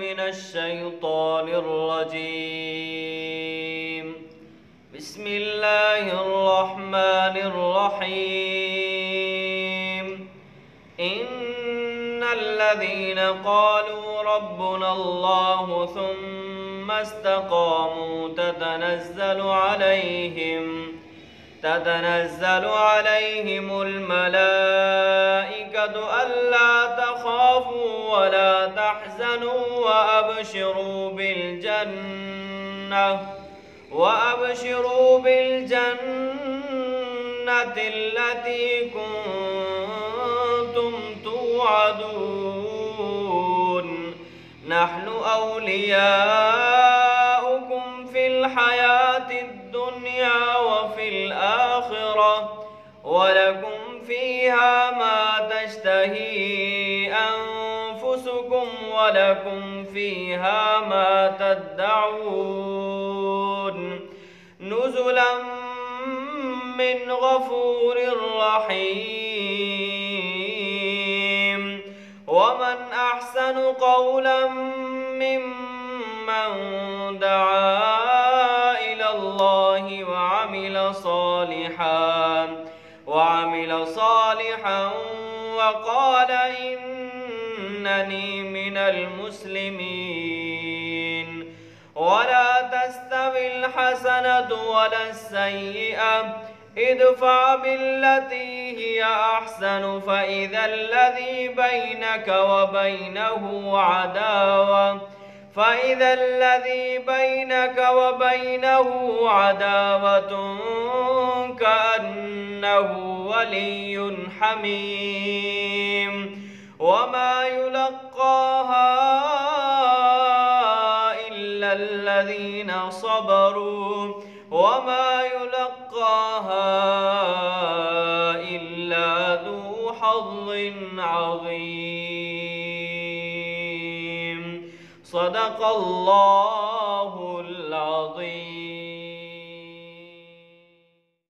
من الشيطان الرجيم. بسم الله الرحمن الرحيم. إن الذين قالوا ربنا الله ثم استقاموا تتنزل عليهم الملائكة ألا تخافوا ولا تحزنوا وأبشروا بالجنة التي كنتم توعدون. نحن أولياؤكم في الحياة الدنيا وفي الآخرة ولكم فيها ما تشتهي أنفسكم ولكم فيها ما تدعون. نزلا من غفور رحيم. ومن أحسن قولا ممن دعا إلى الله وعمل صالحا وقال إنني من المسلمين. ولا تستوي الحسنة ولا السيئة، ادفع بالتي هي أحسن فإذا الذي بينك وبينه عداوة كأنه ولي حميم. وما يلقاها إلا الذين صبروا وما يلقاها إلا ذو حظ عظيم. صدق الله العظيم.